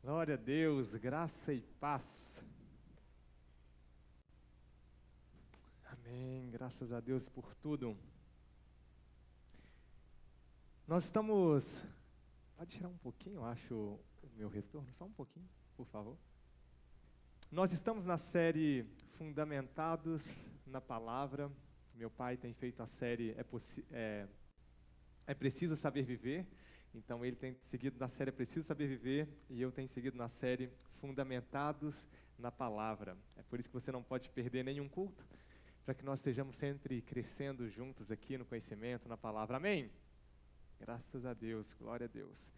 Glória a Deus, graça e paz. Amém, graças a Deus por tudo. Nós estamos... Pode tirar um pouquinho, eu acho, o meu retorno, só um pouquinho, por favor. Nós estamos na série Fundamentados na Palavra. Meu pai tem feito a série É Preciso Saber Viver. Então ele tem seguido na série É Preciso Saber Viver e eu tenho seguido na série Fundamentados na Palavra. É por isso que você não pode perder nenhum culto, para que nós estejamos sempre crescendo juntos aqui no conhecimento, na Palavra. Amém? Graças a Deus, glória a Deus.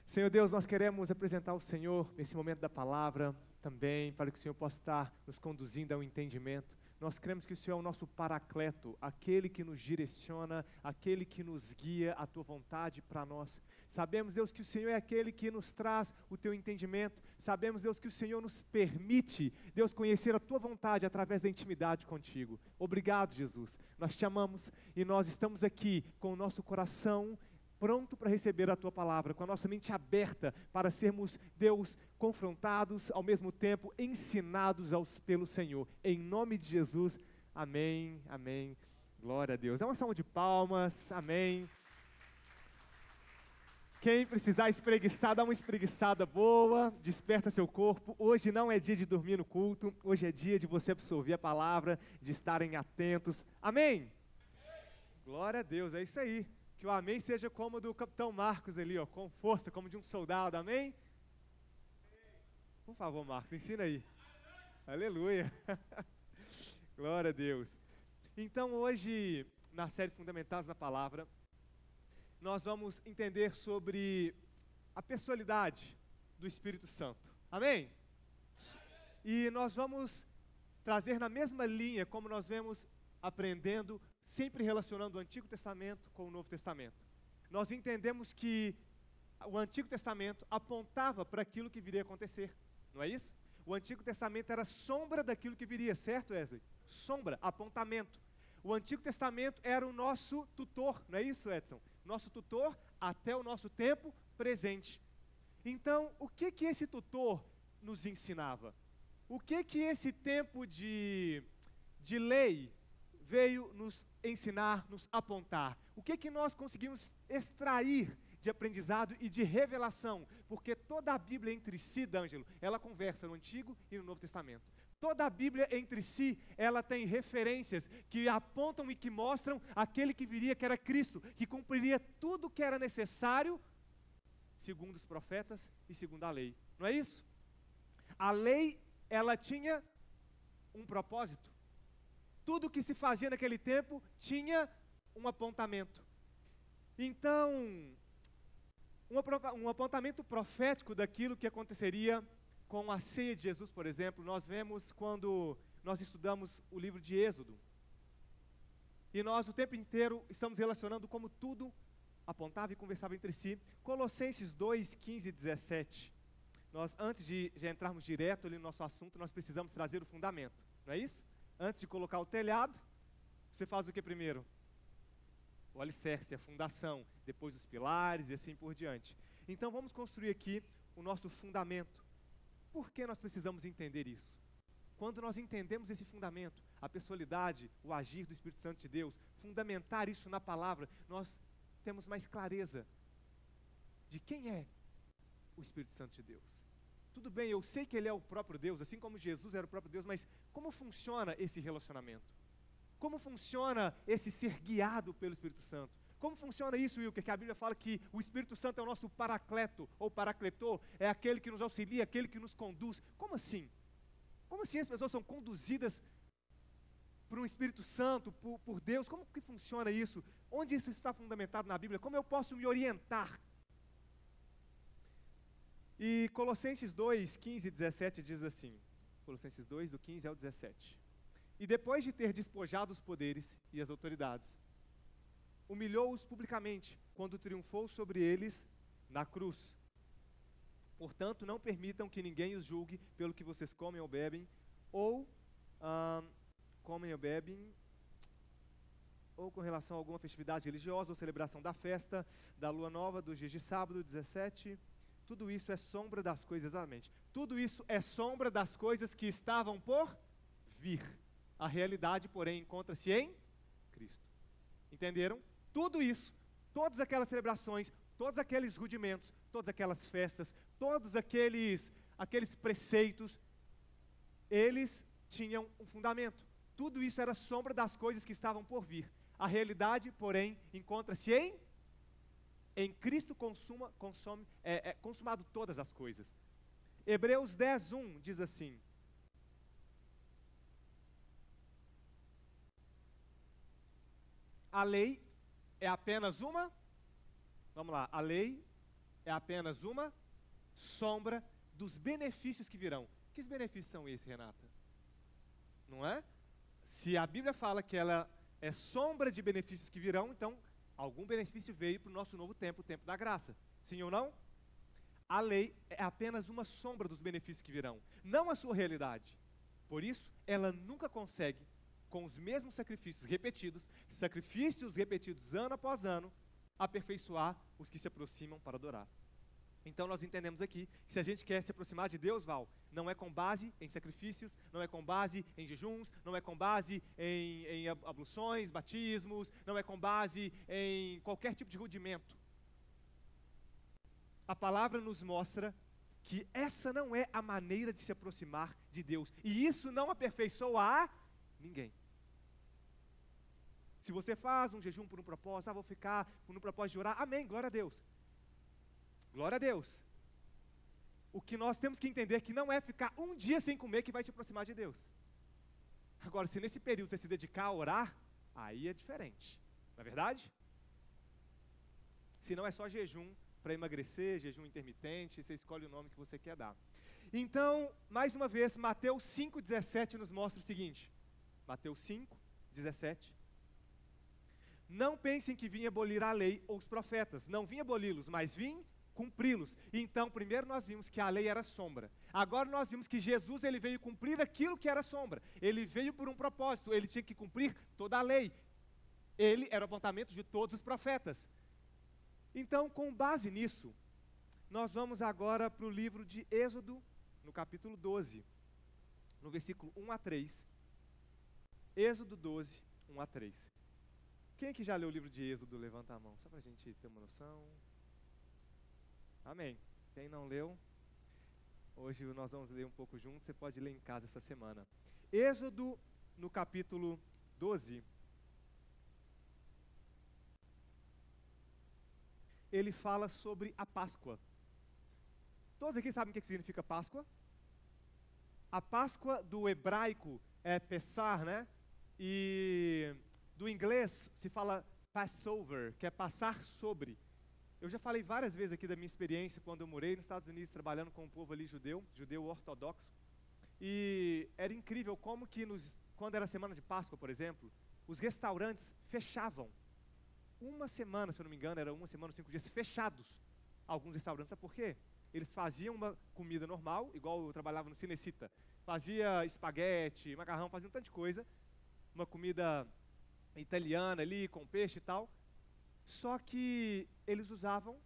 Senhor Deus, nós queremos apresentar o Senhor nesse momento da Palavra também, para que o Senhor possa estar nos conduzindo ao entendimento. Nós cremos que o Senhor é o nosso paracleto, aquele que nos direciona, aquele que nos guia a Tua vontade para nós. Sabemos, Deus, que o Senhor é aquele que nos traz o Teu entendimento. Sabemos, Deus, que o Senhor nos permite, Deus, conhecer a Tua vontade através da intimidade contigo. Obrigado, Jesus. Nós te amamos e nós estamos aqui com o nosso coração pronto para receber a Tua palavra, com a nossa mente aberta para sermos, Deus, confrontados, ao mesmo tempo ensinados pelo Senhor. Em nome de Jesus, amém, amém, glória a Deus. É uma salva de palmas, amém. Quem precisar espreguiçar, dá uma espreguiçada boa, desperta seu corpo. Hoje não é dia de dormir no culto, hoje é dia de você absorver a palavra, de estarem atentos, amém? Glória a Deus, é isso aí. Que o amém seja como o do capitão Marcos ali, ó, com força, como de um soldado, amém? Por favor, Marcos, ensina aí. Aleluia. Glória a Deus. Então hoje, na série Fundamentados na Palavra, nós vamos entender sobre a pessoalidade do Espírito Santo, amém? E nós vamos trazer na mesma linha como nós vemos aprendendo, sempre relacionando o Antigo Testamento com o Novo Testamento. Nós entendemos que o Antigo Testamento apontava para aquilo que viria a acontecer, não é isso? O Antigo Testamento era sombra daquilo que viria, certo, Wesley? Sombra, apontamento. O Antigo Testamento era o nosso tutor, não é isso, Edson? Nosso tutor até o nosso tempo presente. Então, o que esse tutor nos ensinava? O que esse tempo de lei veio nos ensinar, nos apontar? O que nós conseguimos extrair de aprendizado e de revelação? Porque toda a Bíblia entre si, D'Angelo, ela conversa no Antigo e no Novo Testamento. Toda a Bíblia entre si, ela tem referências que apontam e que mostram aquele que viria, que era Cristo, que cumpriria tudo o que era necessário, segundo os profetas e segundo a lei. Não é isso? A lei, ela tinha um propósito. Tudo que se fazia naquele tempo tinha um apontamento. Então, um apontamento profético daquilo que aconteceria com a ceia de Jesus, por exemplo, nós vemos quando nós estudamos o livro de Êxodo. E nós o tempo inteiro estamos relacionando como tudo apontava e conversava entre si. Colossenses 2, 15 e 17. Nós, antes de entrarmos direto ali no nosso assunto, nós precisamos trazer o fundamento, não é isso? Antes de colocar o telhado, você faz o que primeiro? O alicerce, a fundação, depois os pilares e assim por diante. Então vamos construir aqui o nosso fundamento. Por que nós precisamos entender isso? Quando nós entendemos esse fundamento, a pessoalidade, o agir do Espírito Santo de Deus, fundamentar isso na palavra, nós temos mais clareza de quem é o Espírito Santo de Deus. Tudo bem, eu sei que Ele é o próprio Deus, assim como Jesus era o próprio Deus, mas como funciona esse relacionamento? Como funciona esse ser guiado pelo Espírito Santo? Como funciona isso, Wilker? Que a Bíblia fala que o Espírito Santo é o nosso paracleto, ou paracletor, é aquele que nos auxilia, aquele que nos conduz. Como assim? Como assim as pessoas são conduzidas por um Espírito Santo, por Deus? Como que funciona isso? Onde isso está fundamentado na Bíblia? Como eu posso me orientar? E Colossenses 2, 15 e 17 diz assim, Colossenses 2, do 15 ao 17. E depois de ter despojado os poderes e as autoridades, humilhou-os publicamente, quando triunfou sobre eles na cruz. Portanto, não permitam que ninguém os julgue pelo que vocês comem ou bebem, ou com relação a alguma festividade religiosa ou celebração da festa, da lua nova, dos dias de sábado, 17... tudo isso é sombra das coisas, exatamente. Tudo isso é sombra das coisas que estavam por vir. A realidade, porém, encontra-se em Cristo. Entenderam? Tudo isso, todas aquelas celebrações, todos aqueles rudimentos, todas aquelas festas, todos aqueles preceitos, eles tinham um fundamento. Tudo isso era sombra das coisas que estavam por vir. A realidade, porém, encontra-se em Cristo consumado todas as coisas. Hebreus 10:1 diz assim: a lei é apenas uma, vamos lá, a lei é apenas uma sombra dos benefícios que virão. Que benefícios são esses, Renata? Não é? Se a Bíblia fala que ela é sombra de benefícios que virão, então algum benefício veio para o nosso novo tempo, o tempo da graça. Sim ou não? A lei é apenas uma sombra dos benefícios que virão, não a sua realidade. Por isso, ela nunca consegue, com os mesmos sacrifícios repetidos ano após ano, aperfeiçoar os que se aproximam para adorar. Então nós entendemos aqui que se a gente quer se aproximar de Deus, Val, não é com base em sacrifícios, não é com base em jejuns, não é com base em abluções, batismos, não é com base em qualquer tipo de rudimento. A palavra nos mostra que essa não é a maneira de se aproximar de Deus, e isso não aperfeiçoa a ninguém. Se você faz um jejum por um propósito, vou ficar por um propósito de orar, amém, glória a Deus. Glória a Deus. O que nós temos que entender é que não é ficar um dia sem comer que vai te aproximar de Deus. Agora, se nesse período você se dedicar a orar, aí é diferente, não é verdade? Se não é só jejum para emagrecer, jejum intermitente, você escolhe o nome que você quer dar. Então, mais uma vez, Mateus 5,17 nos mostra o seguinte. Mateus 5,17. Não pensem que vim abolir a lei ou os profetas. Não vim aboli-los, mas vim cumpri-los. Então, primeiro nós vimos que a lei era sombra. Agora nós vimos que Jesus ele veio cumprir aquilo que era sombra. Ele veio por um propósito, ele tinha que cumprir toda a lei. Ele era o apontamento de todos os profetas. Então, com base nisso, nós vamos agora para o livro de Êxodo, no capítulo 12, no versículo 1 a 3. Êxodo 12, 1 a 3. Quem aqui já leu o livro de Êxodo, levanta a mão, só para a gente ter uma noção. Amém. Quem não leu, hoje nós vamos ler um pouco juntos, você pode ler em casa essa semana. Êxodo, no capítulo 12, ele fala sobre a Páscoa. Todos aqui sabem o que significa Páscoa? A Páscoa do hebraico é Pessar, né? E do inglês se fala Passover, que é passar sobre. Eu já falei várias vezes aqui da minha experiência quando eu morei nos Estados Unidos trabalhando com o povo ali judeu ortodoxo. E era incrível como que quando era semana de Páscoa, por exemplo, os restaurantes fechavam. Uma semana, se eu não me engano, era uma semana, 5 dias fechados. Alguns restaurantes, sabe por quê? Eles faziam uma comida normal, igual eu trabalhava no Cinecita. Fazia espaguete, macarrão, fazia um tanto de coisa. Uma comida italiana ali, com peixe e tal. Só que eles usavam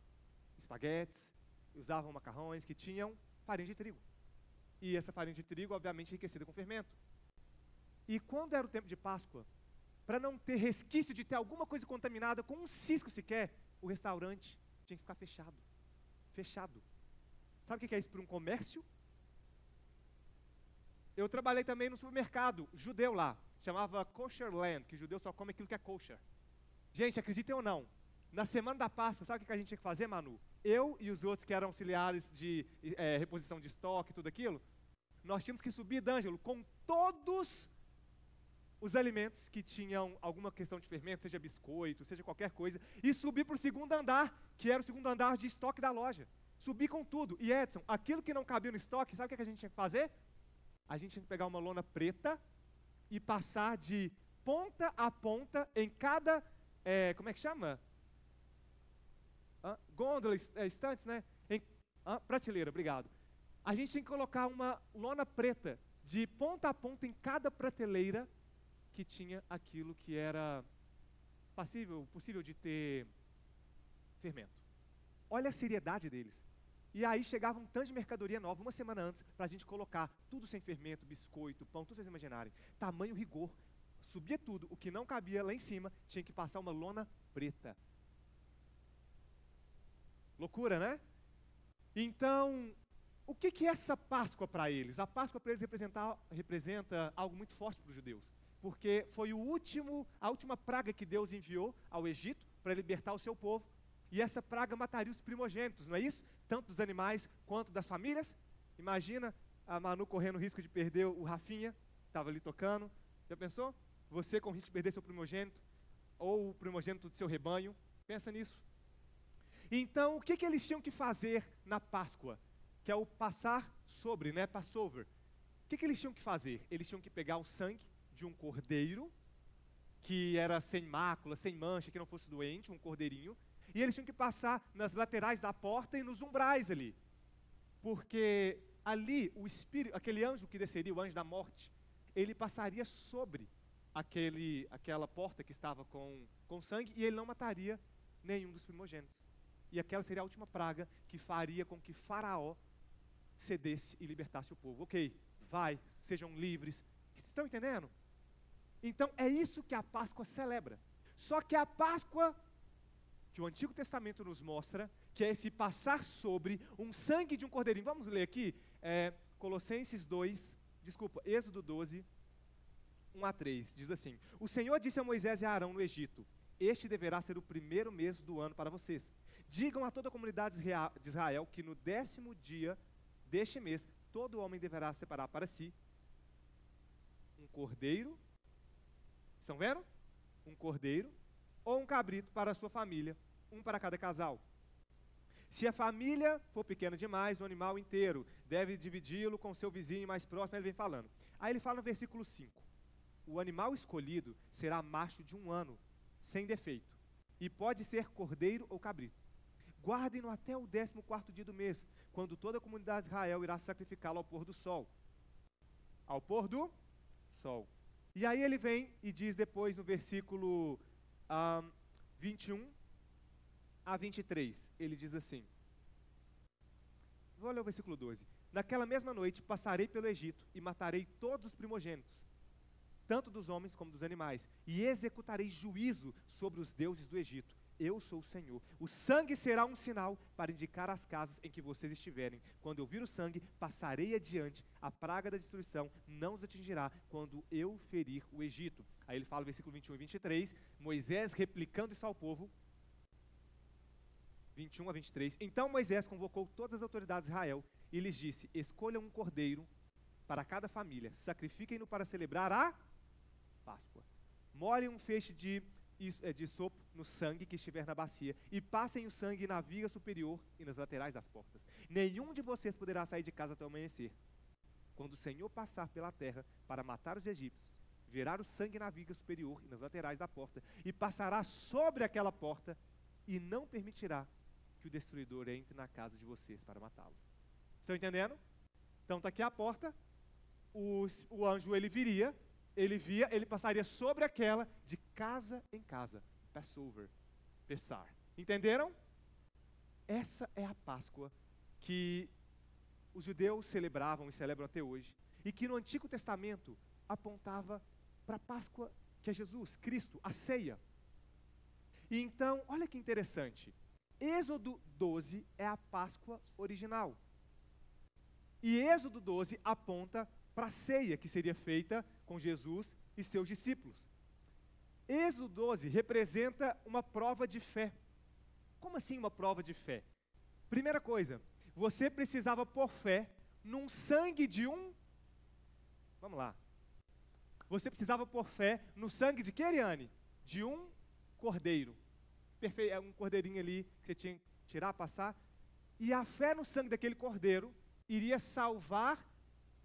espaguetes, usavam macarrões que tinham farinha de trigo. E essa farinha de trigo, obviamente, enriquecida com fermento. E quando era o tempo de Páscoa, para não ter resquício de ter alguma coisa contaminada, com um cisco sequer, o restaurante tinha que ficar fechado. Fechado. Sabe o que é isso para um comércio? Eu trabalhei também no supermercado judeu lá, chamava Kosher Land, que judeu só come aquilo que é kosher. Gente, acreditem ou não, na semana da Páscoa, sabe o que a gente tinha que fazer, Manu? Eu e os outros que eram auxiliares de reposição de estoque e tudo aquilo, nós tínhamos que subir, D'Angelo, com todos os alimentos que tinham alguma questão de fermento, seja biscoito, seja qualquer coisa, e subir para o segundo andar, que era o segundo andar de estoque da loja. Subir com tudo. E Edson, aquilo que não cabia no estoque, sabe o que a gente tinha que fazer? A gente tinha que pegar uma lona preta e passar de ponta a ponta em cada, como é que chama? Gôndola, estantes, né? Prateleira, obrigado. A gente tinha que colocar uma lona preta de ponta a ponta em cada prateleira que tinha aquilo que era possível de ter fermento. Olha a seriedade deles. E aí chegava um tanto de mercadoria nova, uma semana antes, para a gente colocar tudo sem fermento, biscoito, pão, tudo vocês imaginarem. Tamanho rigor, subia tudo, o que não cabia lá em cima, tinha que passar uma lona preta. Loucura, né? Então, o que é essa Páscoa para eles? A Páscoa para eles representa algo muito forte para os judeus, porque foi a última praga que Deus enviou ao Egito para libertar o seu povo, e essa praga mataria os primogênitos, não é isso? Tanto dos animais quanto das famílias. Imagina a Manu correndo o risco de perder o Rafinha, que estava ali tocando. Já pensou? Você com o risco de perder seu primogênito, ou o primogênito do seu rebanho. Pensa nisso. Então, o que eles tinham que fazer na Páscoa? Que é o passar sobre, né? Passover. O que eles tinham que fazer? Eles tinham que pegar o sangue de um cordeiro, que era sem mácula, sem mancha, que não fosse doente, um cordeirinho, e eles tinham que passar nas laterais da porta e nos umbrais ali. Porque ali, o espírito, aquele anjo que desceria, o anjo da morte, ele passaria sobre aquela porta que estava com sangue, e ele não mataria nenhum dos primogênitos. E aquela seria a última praga que faria com que Faraó cedesse e libertasse o povo. Ok, vai, sejam livres. Estão entendendo? Então é isso que a Páscoa celebra. Só que a Páscoa que o Antigo Testamento nos mostra, que é esse passar sobre um sangue de um cordeirinho. Vamos ler aqui, Êxodo 12, 1 a 3, diz assim: O Senhor disse a Moisés e a Arão no Egito: Este deverá ser o primeiro mês do ano para vocês. Digam a toda a comunidade de Israel que no 10º dia deste mês, todo homem deverá separar para si um cordeiro, estão vendo? Um cordeiro, ou um cabrito para a sua família, um para cada casal. Se a família for pequena demais, o animal inteiro deve dividi-lo com seu vizinho mais próximo. Ele vem falando. Aí ele fala no versículo 5: O animal escolhido será macho de 1 ano, sem defeito, e pode ser cordeiro ou cabrito. Guardem-no até o 14º dia do mês, quando toda a comunidade de Israel irá sacrificá-lo ao pôr do sol. Ao pôr do sol. E aí ele vem e diz depois no versículo 21 a 23, ele diz assim, vou ler o versículo 12: Naquela mesma noite passarei pelo Egito e matarei todos os primogênitos, tanto dos homens como dos animais, e executarei juízo sobre os deuses do Egito. Eu sou o Senhor. O sangue será um sinal para indicar as casas em que vocês estiverem. Quando eu vir o sangue, passarei adiante. A praga da destruição não os atingirá quando eu ferir o Egito. Aí ele fala no versículo 21 e 23, Moisés replicando isso ao povo, 21 a 23. Então Moisés convocou todas as autoridades de Israel e lhes disse: Escolham um cordeiro para cada família, sacrifiquem-no para celebrar a Páscoa. Molhem um feixe de sopo no sangue que estiver na bacia, e passem o sangue na viga superior e nas laterais das portas. Nenhum de vocês poderá sair de casa até o amanhecer. Quando o Senhor passar pela terra para matar os egípcios, verá o sangue na viga superior e nas laterais da porta, e passará sobre aquela porta, e não permitirá que o destruidor entre na casa de vocês para matá-los. Estão entendendo? Então está aqui a porta, o anjo ele via, ele passaria sobre aquela de casa em casa. Passover, Pessar. Entenderam? Essa é a Páscoa que os judeus celebravam e celebram até hoje, e que no Antigo Testamento apontava para a Páscoa que é Jesus, Cristo, a ceia. E então, olha que interessante, Êxodo 12 é a Páscoa original, e Êxodo 12 aponta para a ceia que seria feita com Jesus e seus discípulos. Êxodo 12 representa uma prova de fé. Como assim uma prova de fé? Primeira coisa, você precisava pôr fé num sangue de vamos lá. Você precisava pôr fé no sangue de que, Ariane? De um cordeiro. Um cordeirinho ali que você tinha que tirar, passar. E a fé no sangue daquele cordeiro iria salvar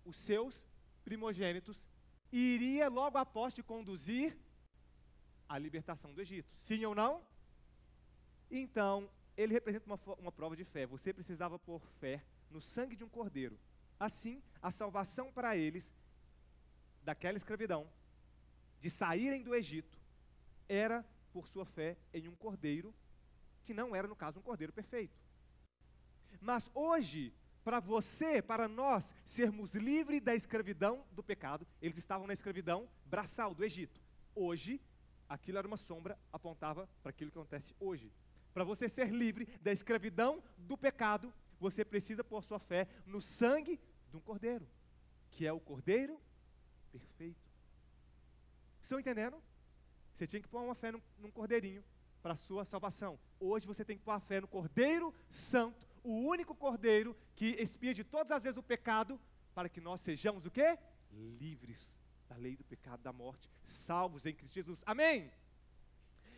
os seus primogênitos e iria logo após te conduzir à libertação do Egito. Sim ou não? Então, ele representa uma prova de fé. Você precisava pôr fé no sangue de um cordeiro. Assim, a salvação para eles, daquela escravidão, de saírem do Egito, era por sua fé em um cordeiro, que não era, no caso, um cordeiro perfeito. Mas hoje, para você, para nós, sermos livres da escravidão do pecado, eles estavam na escravidão braçal do Egito. Hoje, aquilo era uma sombra, apontava para aquilo que acontece hoje. Para você ser livre da escravidão do pecado, você precisa pôr sua fé no sangue de um cordeiro, que é o cordeiro perfeito. Estão entendendo? Você tinha que pôr uma fé num cordeirinho para a sua salvação. Hoje você tem que pôr a fé no Cordeiro Santo, o único cordeiro que expia de todas as vezes o pecado, para que nós sejamos o quê? Livres da lei do pecado, da morte, salvos em Cristo Jesus. Amém?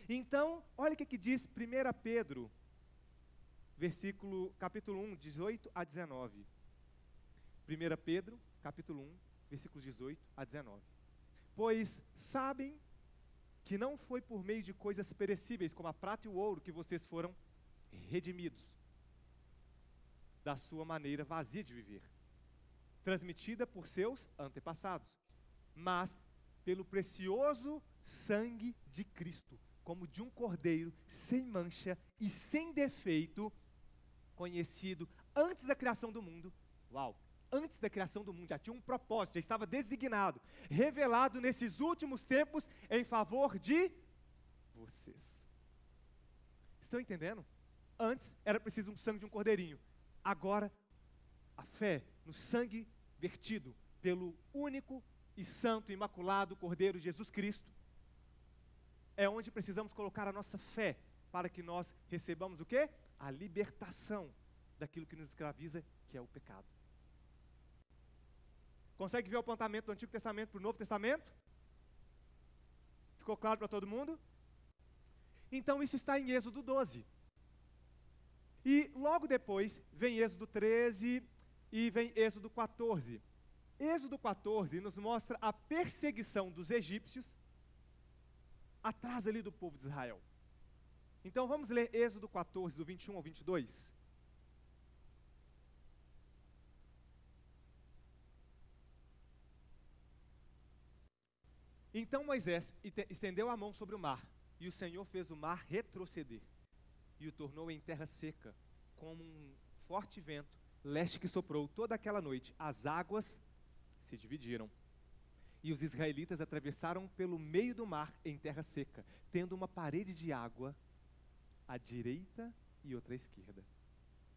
Então, olha o que diz 1 Pedro, capítulo 1, 18 a 19. 1 Pedro, capítulo 1, versículos 18 a 19. Pois sabem que não foi por meio de coisas perecíveis, como a prata e o ouro, que vocês foram redimidos da sua maneira vazia de viver, transmitida por seus antepassados, mas pelo precioso sangue de Cristo, como de um cordeiro sem mancha e sem defeito, conhecido antes da criação do mundo. Uau! Antes da criação do mundo, já tinha um propósito, já estava designado, revelado nesses últimos tempos em favor de vocês. Estão entendendo? Antes era preciso um sangue de um cordeirinho. Agora, a fé no sangue vertido pelo único e santo, imaculado Cordeiro Jesus Cristo, é onde precisamos colocar a nossa fé, para que nós recebamos o quê? A libertação daquilo que nos escraviza, que é o pecado. Consegue ver o apontamento do Antigo Testamento para o Novo Testamento? Ficou claro para todo mundo? Então isso está em Êxodo 12. E logo depois vem Êxodo 13 e vem Êxodo 14. Êxodo 14 nos mostra a perseguição dos egípcios atrás ali do povo de Israel. Então vamos ler Êxodo 14, do 21 ao 22. Então Moisés estendeu a mão sobre o mar, e o Senhor fez o mar retroceder, e o tornou em terra seca, como um forte vento, leste que soprou toda aquela noite. As águas se dividiram, e os israelitas atravessaram pelo meio do mar em terra seca, tendo uma parede de água à direita e outra à esquerda.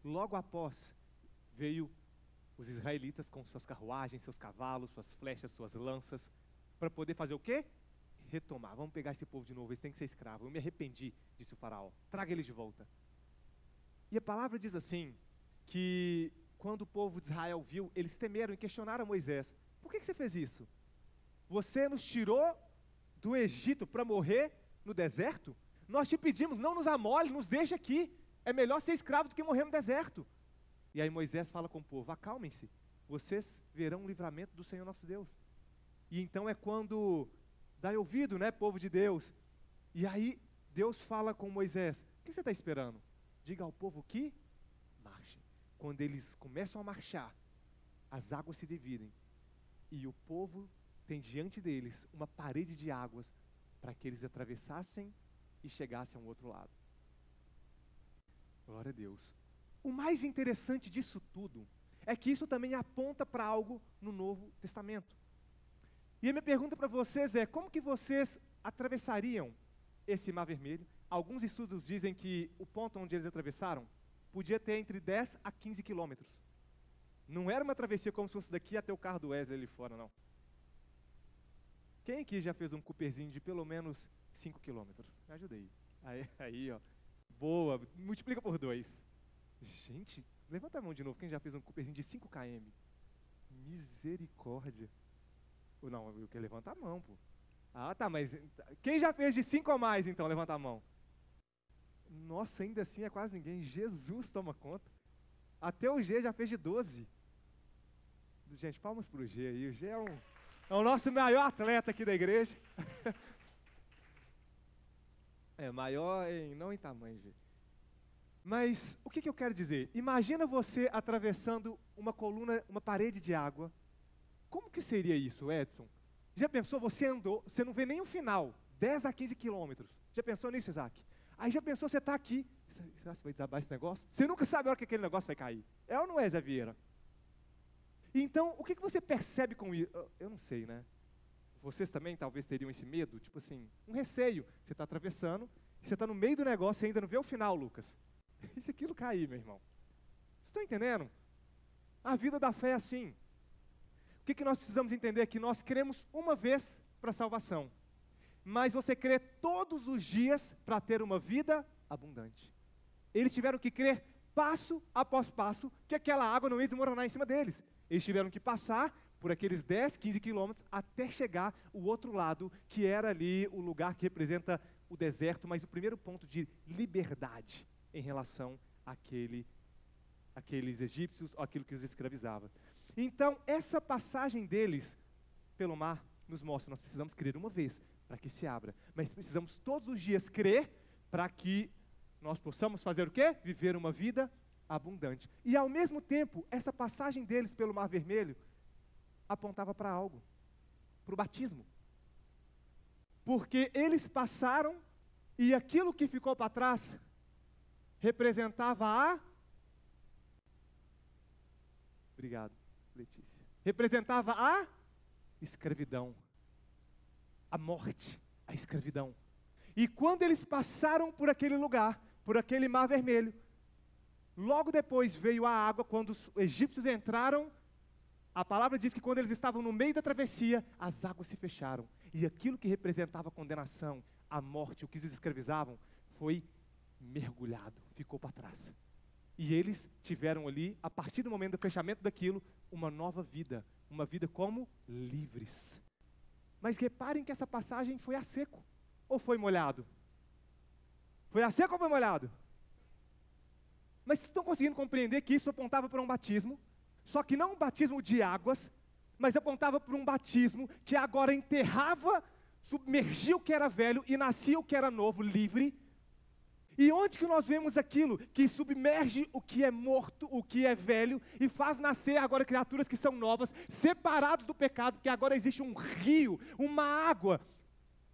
Logo após, veio os israelitas com suas carruagens, seus cavalos, suas flechas, suas lanças, para poder fazer o quê? Retomar. Vamos pegar esse povo de novo, eles têm que ser escravos. Eu me arrependi, disse o faraó. Traga eles de volta. E a palavra diz assim, que quando o povo de Israel viu, eles temeram e questionaram Moisés. Por que você fez isso? Você nos tirou do Egito para morrer no deserto? Nós te pedimos, não nos amole, nos deixe aqui. É melhor ser escravo do que morrer no deserto. E aí Moisés fala com o povo, acalmem-se, vocês verão o livramento do Senhor nosso Deus. E então é quando dá ouvido, né, povo de Deus. E aí Deus fala com Moisés, o que você está esperando? Diga ao povo que marchem. Quando eles começam a marchar, as águas se dividem. E o povo tem diante deles uma parede de águas para que eles atravessassem e chegassem ao outro lado. Glória a Deus. O mais interessante disso tudo é que isso também aponta para algo no Novo Testamento. E a minha pergunta para vocês é, como que vocês atravessariam esse Mar Vermelho? Alguns estudos dizem que o ponto onde eles atravessaram podia ter entre 10 a 15 quilômetros. Não era uma travessia como se fosse daqui até o carro do Wesley ali fora, não. Quem aqui já fez um Cooperzinho de pelo menos 5 quilômetros? Me ajuda aí. Aí, ó. Boa, multiplica por 2. Gente, levanta a mão de novo, quem já fez um Cooperzinho de 5 km? Misericórdia. Não, eu quero levantar a mão, pô. Ah, tá, mas quem já fez de 5 ou mais, então? Levanta a mão. Nossa, ainda assim é quase ninguém. Jesus toma conta. Até o G já fez de 12. Gente, palmas pro G aí. O G é o nosso maior atleta aqui da igreja. É, maior não em tamanho, G. Mas o que eu quero dizer? Imagina você atravessando uma coluna, uma parede de água. Como que seria isso, Edson? Já pensou, você andou, você não vê nem o final, 10 a 15 quilômetros. Já pensou nisso, Isaac? Aí já pensou, você está aqui, será que vai desabar esse negócio? Você nunca sabe a hora que aquele negócio vai cair. É ou não é, Zé Vieira? Então, o que você percebe com isso? Eu não sei, né? Vocês também talvez teriam esse medo, tipo assim, um receio. Você está atravessando, você está no meio do negócio e ainda não vê o final, Lucas. E se aquilo cair, meu irmão? Vocês estão entendendo? A vida da fé é assim. O que nós precisamos entender é que nós cremos uma vez para a salvação, mas você crê todos os dias para ter uma vida abundante. Eles tiveram que crer passo após passo que aquela água não ia desmoronar em cima deles. Eles tiveram que passar por aqueles 10, 15 quilômetros até chegar o outro lado, que era ali o lugar que representa o deserto, mas o primeiro ponto de liberdade em relação àqueles egípcios, ou aquilo que os escravizava. Então, essa passagem deles pelo mar nos mostra, nós precisamos crer uma vez para que se abra, mas precisamos todos os dias crer para que nós possamos fazer o quê? Viver uma vida abundante. E ao mesmo tempo, essa passagem deles pelo Mar Vermelho apontava para algo, para o batismo. Porque eles passaram e aquilo que ficou para trás representava a... Obrigado, Letícia. Representava a escravidão, a morte, a escravidão. E quando eles passaram por aquele lugar, por aquele Mar Vermelho, logo depois veio a água. Quando os egípcios entraram, a palavra diz que quando eles estavam no meio da travessia, as águas se fecharam. E aquilo que representava a condenação, a morte, o que os escravizavam, foi mergulhado, ficou para trás. E eles tiveram ali, a partir do momento do fechamento daquilo, uma nova vida, uma vida como livres. Mas reparem que essa passagem foi a seco, ou foi molhado? Foi a seco ou foi molhado? Mas vocês estão conseguindo compreender que isso apontava para um batismo, só que não um batismo de águas, mas apontava para um batismo que agora enterrava, submergia o que era velho e nascia o que era novo, livre. E onde que nós vemos aquilo que submerge o que é morto, o que é velho, e faz nascer agora criaturas que são novas, separados do pecado, porque agora existe um rio, uma água,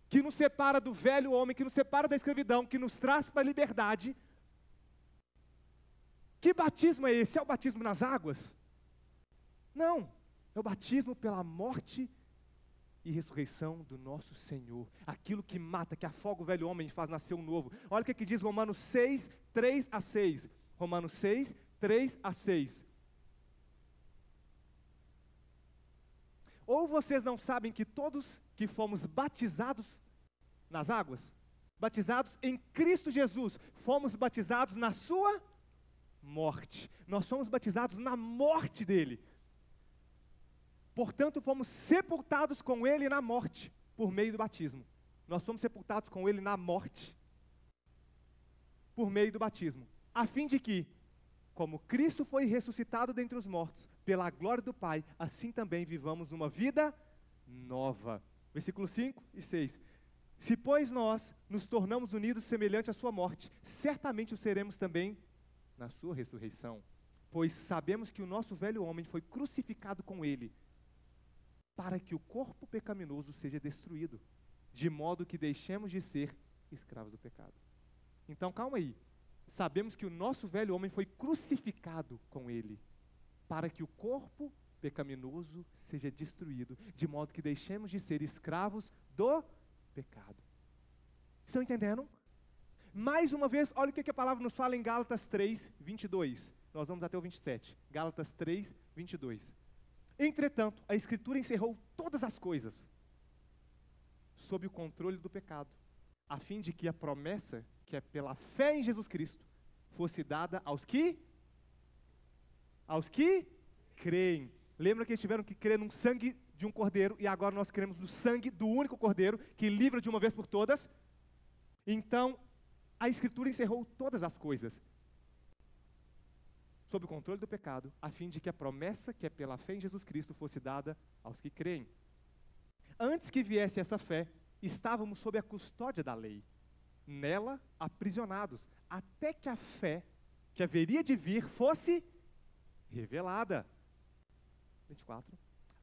que nos separa do velho homem, que nos separa da escravidão, que nos traz para a liberdade. Que batismo é esse? É o batismo nas águas? Não, é o batismo pela morte e ressurreição do nosso Senhor. Aquilo que mata, que afoga o velho homem e faz nascer um novo. Olha o que diz Romanos 6, 3 a 6. Romanos 6, 3 a 6. Ou vocês não sabem que todos que fomos batizados nas águas, batizados em Cristo Jesus, fomos batizados na sua morte. Nós fomos batizados na morte dele. Portanto, fomos sepultados com ele na morte, por meio do batismo. Nós fomos sepultados com ele na morte, por meio do batismo, a fim de que, como Cristo foi ressuscitado dentre os mortos, pela glória do Pai, assim também vivamos uma vida nova. Versículos 5 e 6. Se, pois, nós nos tornamos unidos semelhante à sua morte, certamente o seremos também na sua ressurreição. Pois sabemos que o nosso velho homem foi crucificado com ele, para que o corpo pecaminoso seja destruído, de modo que deixemos de ser escravos do pecado. Então, calma aí. Sabemos que o nosso velho homem foi crucificado com ele, para que o corpo pecaminoso seja destruído, de modo que deixemos de ser escravos do pecado. Estão entendendo? Mais uma vez, olha o que a palavra nos fala em Gálatas 3, 22. Nós vamos até o 27. Gálatas 3, 22. Entretanto, a Escritura encerrou todas as coisas sob o controle do pecado, a fim de que a promessa, que é pela fé em Jesus Cristo, fosse dada aos que creem. Lembra que eles tiveram que crer no sangue de um cordeiro, e agora nós cremos no sangue do único cordeiro, que livra de uma vez por todas? Então, a Escritura encerrou todas as coisas sob o controle do pecado, a fim de que a promessa, que é pela fé em Jesus Cristo, fosse dada aos que creem. Antes que viesse essa fé, estávamos sob a custódia da lei, nela aprisionados, até que a fé que haveria de vir fosse revelada. 24.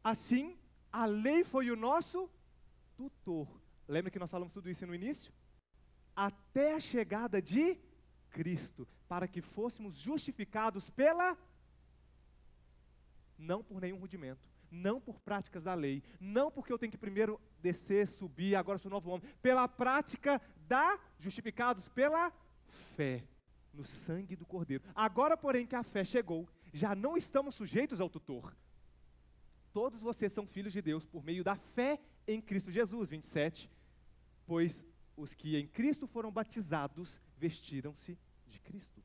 Assim, a lei foi o nosso tutor. Lembra que nós falamos tudo isso no início? até a chegada de Cristo, para que fôssemos justificados pela, não por nenhum rudimento, não por práticas da lei, não porque eu tenho que primeiro descer, subir, agora sou novo homem, pela prática justificados pela fé no sangue do Cordeiro. Agora, porém, que a fé chegou, já não estamos sujeitos ao tutor. Todos vocês são filhos de Deus por meio da fé em Cristo Jesus, 27. Pois os que em Cristo foram batizados vestiram-se de Cristo.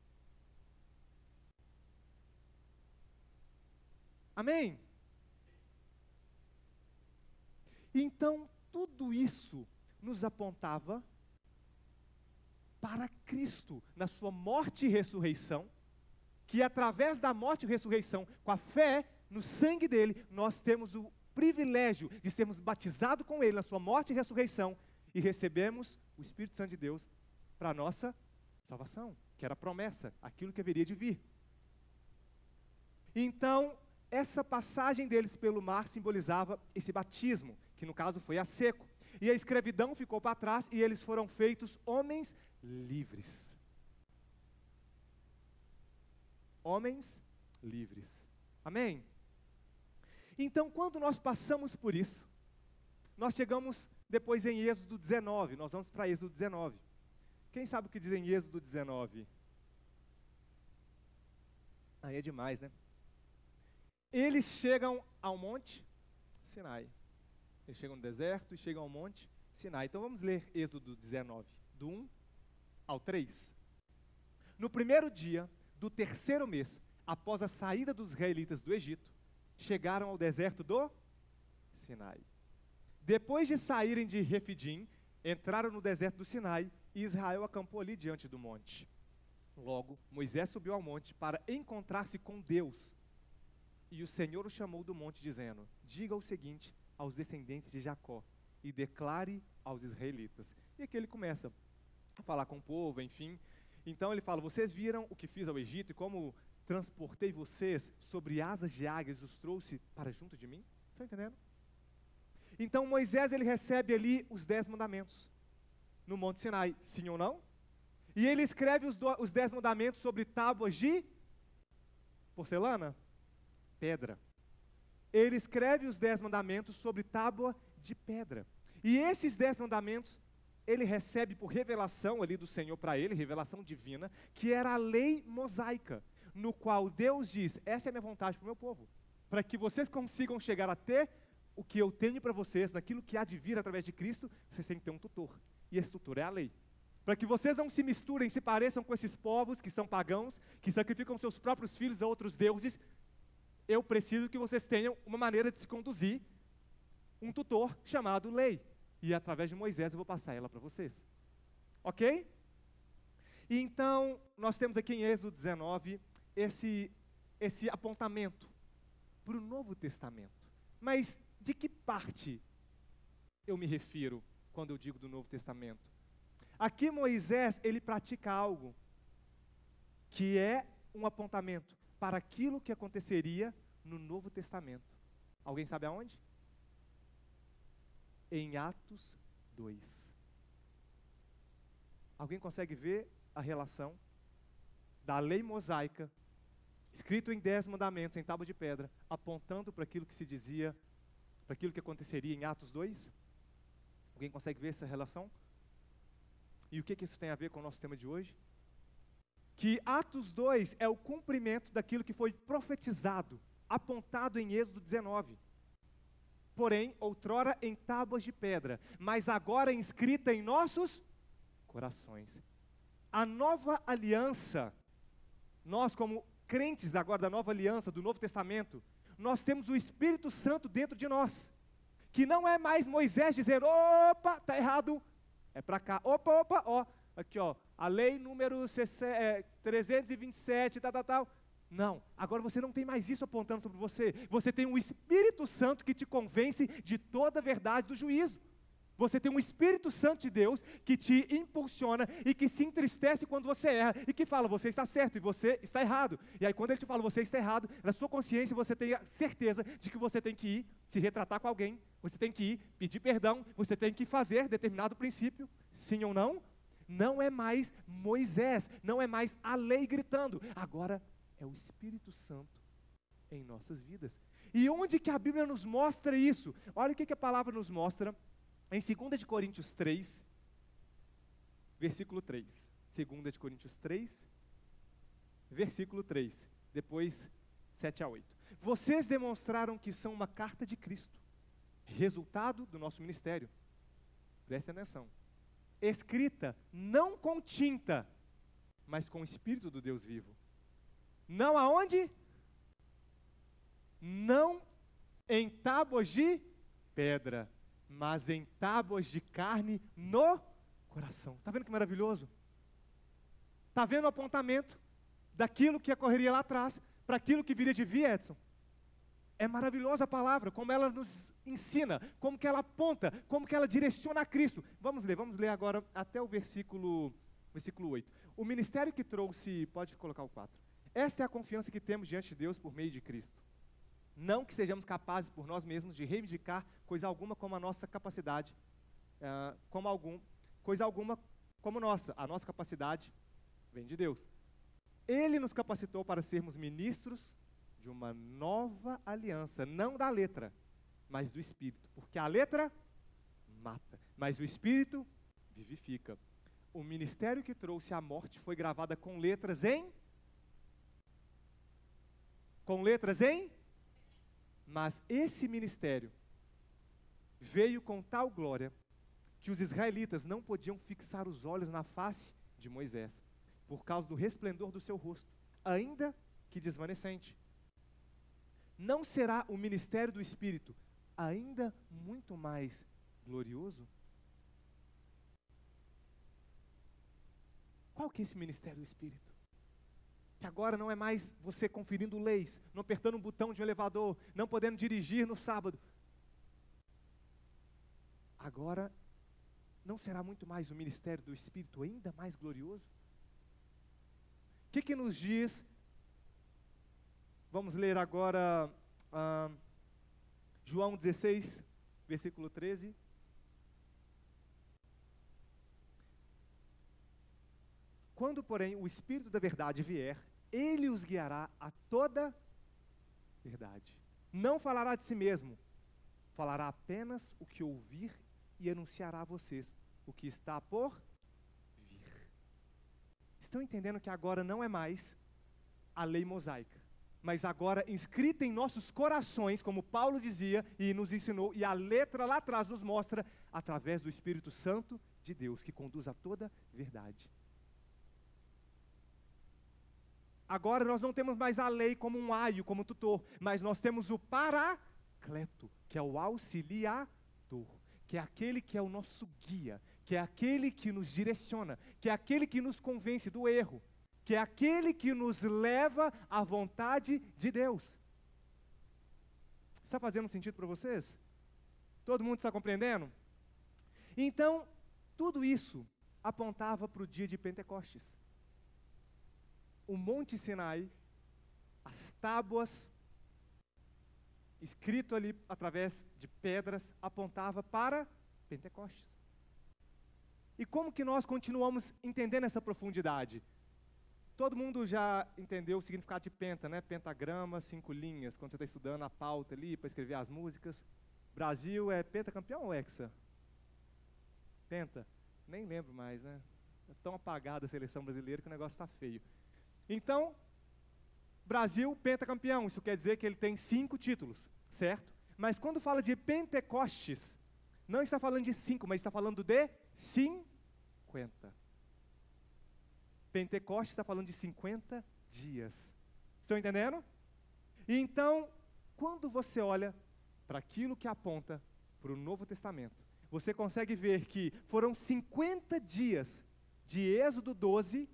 Amém? Então, tudo isso nos apontava para Cristo, na sua morte e ressurreição, que através da morte e ressurreição, com a fé no sangue dele, nós temos o privilégio de sermos batizados com ele na sua morte e ressurreição, e recebemos o Espírito Santo de Deus para a nossa salvação, que era a promessa, aquilo que haveria de vir. Então, essa passagem deles pelo mar simbolizava esse batismo, que no caso foi a seco. E a escravidão ficou para trás e eles foram feitos homens livres. Homens livres. Amém? Então, quando nós passamos por isso, nós chegamos depois em Êxodo 19, nós vamos para Êxodo 19. Quem sabe o que diz em Êxodo 19? Aí é demais, né? Eles chegam ao monte Sinai. Eles chegam no deserto e chegam ao monte Sinai. Então vamos ler Êxodo 19, do 1 ao 3. No primeiro dia do terceiro mês, após a saída dos israelitas do Egito, chegaram ao deserto do Sinai. Depois de saírem de Refidim, entraram no deserto do Sinai e Israel acampou ali diante do monte. Logo, Moisés subiu ao monte para encontrar-se com Deus. E o Senhor o chamou do monte, dizendo: diga o seguinte aos descendentes de Jacó e declare aos israelitas. E aqui ele começa a falar com o povo, enfim. Então ele fala: vocês viram o que fiz ao Egito e como transportei vocês sobre asas de águias e os trouxe para junto de mim? Estão entendendo? Então Moisés, ele recebe ali os 10 mandamentos no Monte Sinai, sim ou não? E ele escreve os 10 mandamentos sobre tábuas de porcelana? Pedra. Ele escreve os 10 mandamentos sobre tábua de pedra. E esses 10 mandamentos, ele recebe por revelação ali do Senhor para ele, revelação divina, que era a lei mosaica, no qual Deus diz: essa é a minha vontade para o meu povo, para que vocês consigam chegar a ter o que eu tenho para vocês, naquilo que há de vir através de Cristo, vocês têm que ter um tutor, e esse tutor é a lei. Para que vocês não se misturem, se pareçam com esses povos que são pagãos, que sacrificam seus próprios filhos a outros deuses, eu preciso que vocês tenham uma maneira de se conduzir, um tutor chamado lei. E através de Moisés eu vou passar ela para vocês. Ok? E então, nós temos aqui em Êxodo 19, esse apontamento para o Novo Testamento. Mas de que parte eu me refiro quando eu digo do Novo Testamento? Aqui Moisés, ele pratica algo que é um apontamento para aquilo que aconteceria no Novo Testamento. Alguém sabe aonde? Em Atos 2. Alguém consegue ver a relação da lei mosaica, escrito em 10 mandamentos, em tábua de pedra, apontando para aquilo que se dizia, para aquilo que aconteceria em Atos 2? Alguém consegue ver essa relação? E o que isso tem a ver com o nosso tema de hoje? Que Atos 2 é o cumprimento daquilo que foi profetizado, apontado em Êxodo 19. Porém, outrora em tábuas de pedra, mas agora inscrita em nossos corações. A nova aliança, nós como crentes agora da nova aliança, do Novo Testamento, nós temos o Espírito Santo dentro de nós, que não é mais Moisés dizendo: opa, está errado, é para cá, opa, ó, aqui ó, a lei número 327, tal. Não, agora você não tem mais isso apontando sobre você. Você tem um Espírito Santo que te convence de toda a verdade do juízo. Você tem um Espírito Santo de Deus que te impulsiona e que se entristece quando você erra e que fala: você está certo e você está errado. E aí quando ele te fala: você está errado, na sua consciência você tem a certeza de que você tem que ir se retratar com alguém, você tem que ir pedir perdão, você tem que fazer determinado princípio, sim ou não? Não é mais Moisés, não é mais a lei gritando. Agora é o Espírito Santo em nossas vidas. E onde que a Bíblia nos mostra isso? Olha o que a palavra nos mostra em 2 de Coríntios 3, versículo 3. 2 de Coríntios 3, versículo 3. Depois 7 a 8. Vocês demonstraram que são uma carta de Cristo, resultado do nosso ministério. Prestem atenção. Escrita não com tinta, mas com o Espírito do Deus vivo. Não aonde? Não em tábuas de pedra, mas em tábuas de carne no coração. Está vendo que maravilhoso? Está vendo o apontamento daquilo que ocorreria lá atrás, para aquilo que viria de vir, Edson? É maravilhosa a palavra, como ela nos ensina, como que ela aponta, como que ela direciona a Cristo. Vamos ler agora até o versículo 8. O ministério que trouxe, pode colocar o 4. Esta é a confiança que temos diante de Deus por meio de Cristo. Não que sejamos capazes por nós mesmos de reivindicar coisa alguma como a nossa capacidade, coisa alguma como nossa. A nossa capacidade vem de Deus. Ele nos capacitou para sermos ministros de uma nova aliança, não da letra, mas do Espírito. Porque a letra mata, mas o Espírito vivifica. O ministério que trouxe a morte foi gravada com letras em? Mas esse ministério veio com tal glória que os israelitas não podiam fixar os olhos na face de Moisés, por causa do resplendor do seu rosto, ainda que desvanecente. Não será o ministério do Espírito ainda muito mais glorioso? Qual que é esse ministério do Espírito? Que agora não é mais você conferindo leis, não apertando um botão de um elevador, não podendo dirigir no sábado. Agora, não será muito mais o ministério do Espírito ainda mais glorioso? O que nos diz? Vamos ler agora João 16, versículo 13. Quando, porém, o Espírito da verdade vier, ele os guiará a toda verdade. Não falará de si mesmo, falará apenas o que ouvir e anunciará a vocês o que está por vir. Estão entendendo que agora não é mais a lei mosaica, mas agora inscrita em nossos corações, como Paulo dizia e nos ensinou, e a letra lá atrás nos mostra, através do Espírito Santo de Deus, que conduz a toda verdade. Agora nós não temos mais a lei como um aio, como tutor, mas nós temos o paracleto, que é o auxiliador, que é aquele que é o nosso guia, que é aquele que nos direciona, que é aquele que nos convence do erro, que é aquele que nos leva à vontade de Deus. Está fazendo sentido para vocês? Todo mundo está compreendendo? Então, tudo isso apontava para o dia de Pentecostes. O Monte Sinai, as tábuas, escrito ali através de pedras, apontava para Pentecostes. E como que nós continuamos entendendo essa profundidade? Todo mundo já entendeu o significado de penta, né? Pentagrama, 5 linhas, quando você está estudando a pauta ali para escrever as músicas. Brasil é pentacampeão ou hexa? Penta? Nem lembro mais, né? É tão apagada a seleção brasileira que o negócio está feio. Então, Brasil, pentacampeão, isso quer dizer que ele tem 5 títulos, certo? Mas quando fala de Pentecostes, não está falando de 5, mas está falando de 50. Pentecostes está falando de 50 dias. Estão entendendo? E então, quando você olha para aquilo que aponta para o Novo Testamento, você consegue ver que foram 50 dias de Êxodo 12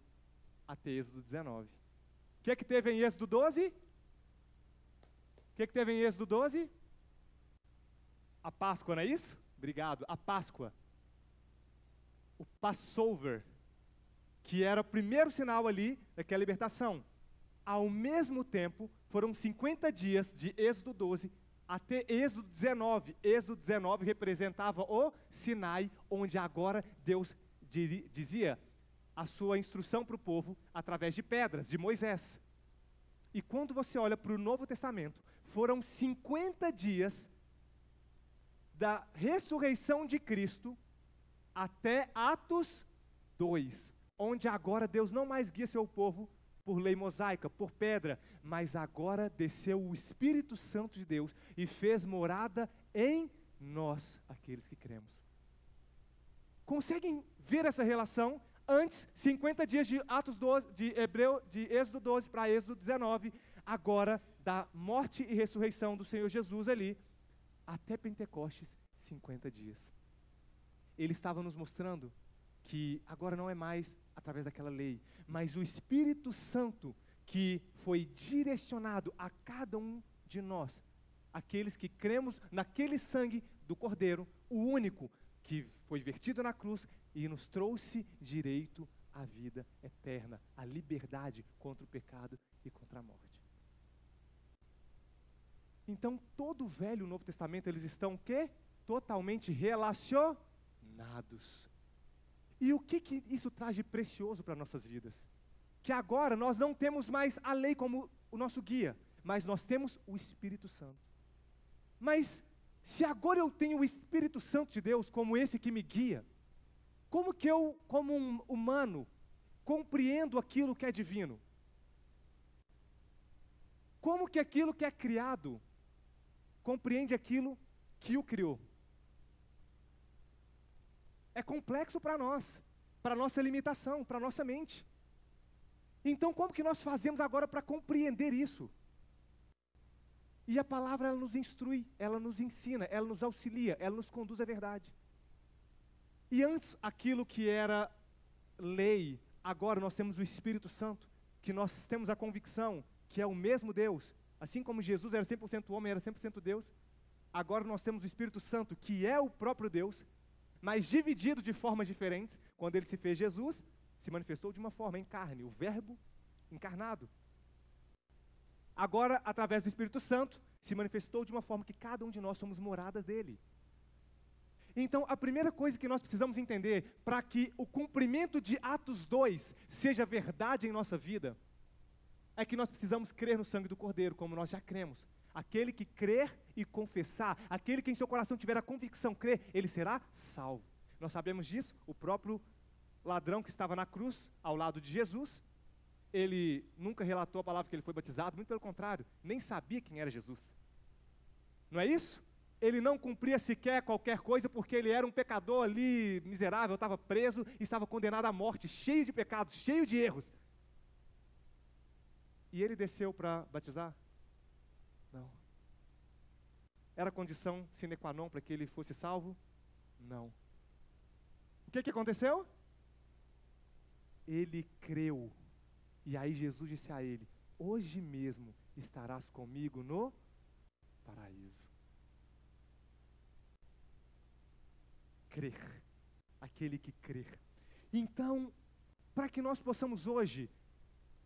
até Êxodo 19. O que teve em Êxodo 12? O que teve em Êxodo 12? A Páscoa, não é isso? Obrigado. A Páscoa. O Passover, que era o primeiro sinal ali daquela libertação. Ao mesmo tempo, foram 50 dias de Êxodo 12 até Êxodo 19. Êxodo 19 representava o Sinai, onde agora Deus dizia a sua instrução para o povo através de pedras, de Moisés. E quando você olha para o Novo Testamento, foram 50 dias da ressurreição de Cristo até Atos 2, onde agora Deus não mais guia seu povo por lei mosaica, por pedra, mas agora desceu o Espírito Santo de Deus e fez morada em nós, aqueles que cremos. Conseguem ver essa relação? Antes, 50 dias de Atos 12, de Êxodo 12 para Êxodo 19, agora da morte e ressurreição do Senhor Jesus ali, até Pentecostes, 50 dias. Ele estava nos mostrando que agora não é mais através daquela lei, mas o Espírito Santo que foi direcionado a cada um de nós, aqueles que cremos naquele sangue do Cordeiro, o único que foi vertido na cruz e nos trouxe direito à vida eterna, à liberdade contra o pecado e contra a morte. Então, todo o Velho e o Novo Testamento, eles estão o quê? Totalmente relacionados. E o que isso traz de precioso para nossas vidas? Que agora nós não temos mais a lei como o nosso guia, mas nós temos o Espírito Santo. Mas, se agora eu tenho o Espírito Santo de Deus como esse que me guia, como que eu, como um humano, compreendo aquilo que é divino? Como que aquilo que é criado compreende aquilo que o criou? É complexo para nós, para a nossa limitação, para a nossa mente. Então, como que nós fazemos agora para compreender isso? E a palavra, ela nos instrui, ela nos ensina, ela nos auxilia, ela nos conduz à verdade. E antes, aquilo que era lei, agora nós temos o Espírito Santo, que nós temos a convicção que é o mesmo Deus. Assim como Jesus era 100% homem, era 100% Deus, agora nós temos o Espírito Santo, que é o próprio Deus, mas dividido de formas diferentes. Quando ele se fez Jesus, se manifestou de uma forma, em carne, o Verbo encarnado. Agora, através do Espírito Santo, se manifestou de uma forma que cada um de nós somos moradas dele. Então, a primeira coisa que nós precisamos entender, para que o cumprimento de Atos 2 seja verdade em nossa vida, é que nós precisamos crer no sangue do Cordeiro, como nós já cremos. Aquele que crer e confessar, aquele que em seu coração tiver a convicção, crer, ele será salvo. Nós sabemos disso, o próprio ladrão que estava na cruz, ao lado de Jesus, ele nunca relatou a palavra que ele foi batizado, muito pelo contrário, nem sabia quem era Jesus. Não é isso? Ele não cumpria sequer qualquer coisa, porque ele era um pecador ali, miserável, estava preso e estava condenado à morte, cheio de pecados, cheio de erros. E ele desceu para batizar? Não. Era condição sine qua non para que ele fosse salvo? Não. O que aconteceu? Ele creu. E aí Jesus disse a ele: hoje mesmo estarás comigo no paraíso. Crer. Aquele que crer. Então, para que nós possamos hoje,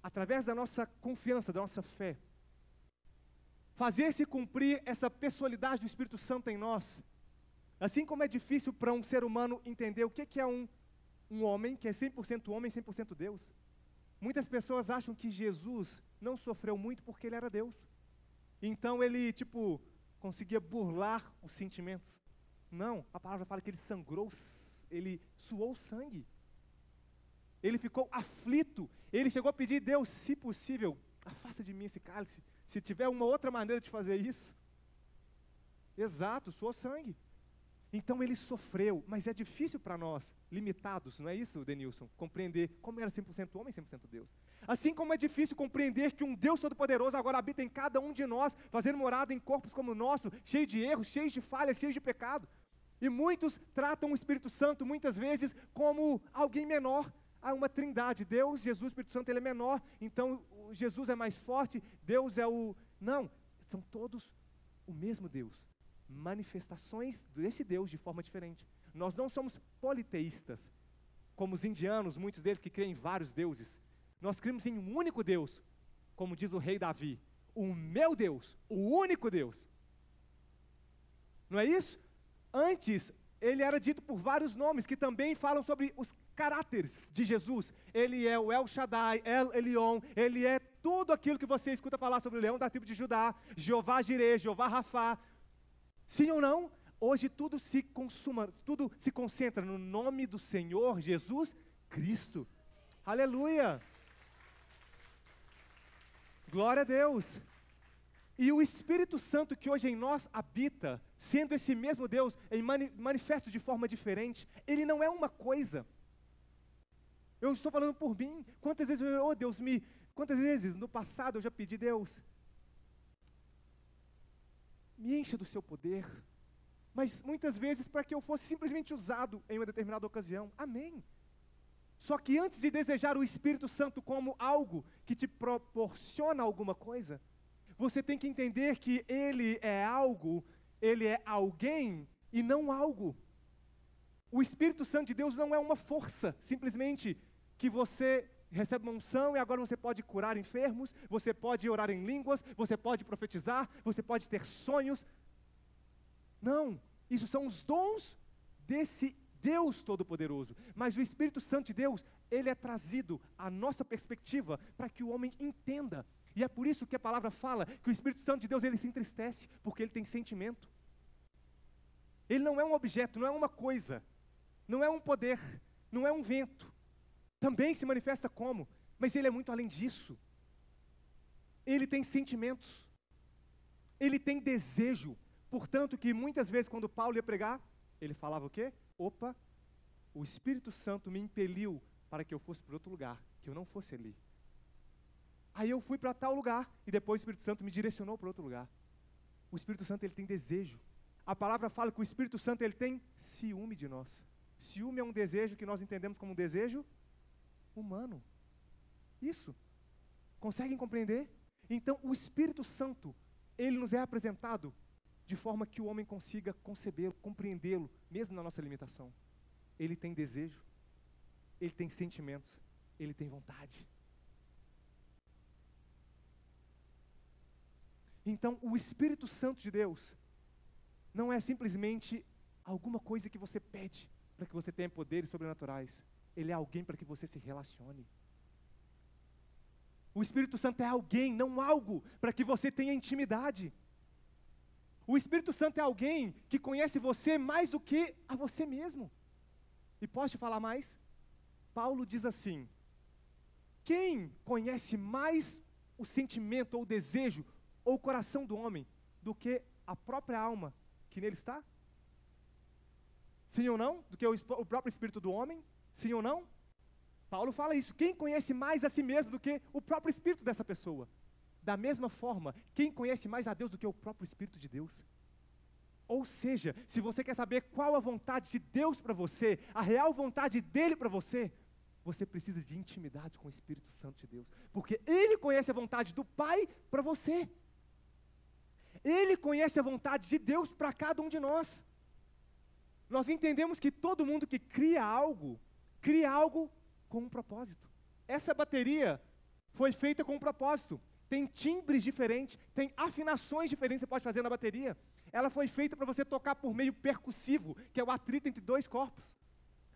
através da nossa confiança, da nossa fé, fazer-se cumprir essa pessoalidade do Espírito Santo em nós, assim como é difícil para um ser humano entender o que é um homem, que é 100% homem, 100% Deus. Muitas pessoas acham que Jesus não sofreu muito porque ele era Deus. Então ele, conseguia burlar os sentimentos. Não, a palavra fala que ele sangrou, ele suou sangue. Ele ficou aflito, ele chegou a pedir: Deus, se possível, afasta de mim esse cálice. Se tiver uma outra maneira de fazer isso. Exato, suou sangue. Então ele sofreu, mas é difícil para nós, limitados, não é isso, Denilson? Compreender como era 100% homem, 100% Deus. Assim como é difícil compreender que um Deus Todo-Poderoso agora habita em cada um de nós, fazendo morada em corpos como o nosso, cheio de erros, cheios de falhas, cheios de pecado. E muitos tratam o Espírito Santo, muitas vezes, como alguém menor. Há uma trindade, Deus, Jesus, Espírito Santo, ele é menor, então Jesus é mais forte, Deus é o... Não, são todos o mesmo Deus. Manifestações desse Deus de forma diferente. Nós não somos politeístas, como os indianos, muitos deles que creem em vários deuses. Nós cremos em um único Deus, como diz o rei Davi: o meu Deus, o único Deus. Não é isso? Antes, ele era dito por vários nomes que também falam sobre os caráteres de Jesus. Ele é o El Shaddai, El Elyon, ele é tudo aquilo que você escuta falar sobre o leão da tribo de Judá, Jeová Jireh, Jeová Rafá. Sim ou não? Hoje tudo se concentra no nome do Senhor Jesus Cristo. Aleluia! Glória a Deus! E o Espírito Santo que hoje em nós habita, sendo esse mesmo Deus em manifesto de forma diferente, ele não é uma coisa. Eu estou falando por mim. Quantas vezes no passado eu já pedi, Deus, me encha do seu poder, mas muitas vezes para que eu fosse simplesmente usado em uma determinada ocasião. Amém. Só que antes de desejar o Espírito Santo como algo que te proporciona alguma coisa, você tem que entender que ele é algo, ele é alguém e não algo. O Espírito Santo de Deus não é uma força, simplesmente que você recebe uma unção e agora você pode curar enfermos, você pode orar em línguas, você pode profetizar, você pode ter sonhos. Não, isso são os dons desse Deus Todo-Poderoso. Mas o Espírito Santo de Deus, ele é trazido à nossa perspectiva para que o homem entenda. E é por isso que a palavra fala que o Espírito Santo de Deus, ele se entristece, porque ele tem sentimento. Ele não é um objeto, não é uma coisa, não é um poder, não é um vento. Também se manifesta como, mas ele é muito além disso. Ele tem sentimentos, ele tem desejo. Portanto, que muitas vezes quando Paulo ia pregar, ele falava o quê? Opa, o Espírito Santo me impeliu para que eu fosse para outro lugar, que eu não fosse ali. Aí eu fui para tal lugar, e depois o Espírito Santo me direcionou para outro lugar. O Espírito Santo, ele tem desejo. A palavra fala que o Espírito Santo, ele tem ciúme de nós. Ciúme é um desejo que nós entendemos como um desejo humano. Isso. Conseguem compreender? Então, o Espírito Santo, ele nos é apresentado de forma que o homem consiga concebê-lo, compreendê-lo, mesmo na nossa limitação. Ele tem desejo, ele tem sentimentos, ele tem vontade. Então, o Espírito Santo de Deus não é simplesmente alguma coisa que você pede para que você tenha poderes sobrenaturais. Ele é alguém para que você se relacione. O Espírito Santo é alguém, não algo, para que você tenha intimidade. O Espírito Santo é alguém que conhece você mais do que a você mesmo. E posso te falar mais? Paulo diz assim: quem conhece mais o sentimento ou o desejo ou o coração do homem do que a própria alma que nele está? Sim ou não? Do que o próprio espírito do homem? Sim ou não? Paulo fala isso. Quem conhece mais a si mesmo do que o próprio espírito dessa pessoa? Da mesma forma, quem conhece mais a Deus do que o próprio Espírito de Deus? Ou seja, se você quer saber qual a vontade de Deus para você, a real vontade dele para você, você precisa de intimidade com o Espírito Santo de Deus, porque ele conhece a vontade do Pai para você. Ele conhece a vontade de Deus para cada um de nós. Nós entendemos que todo mundo que cria algo com um propósito. Essa bateria foi feita com um propósito. Tem timbres diferentes, tem afinações diferentes que você pode fazer na bateria. Ela foi feita para você tocar por meio percussivo, que é o atrito entre dois corpos.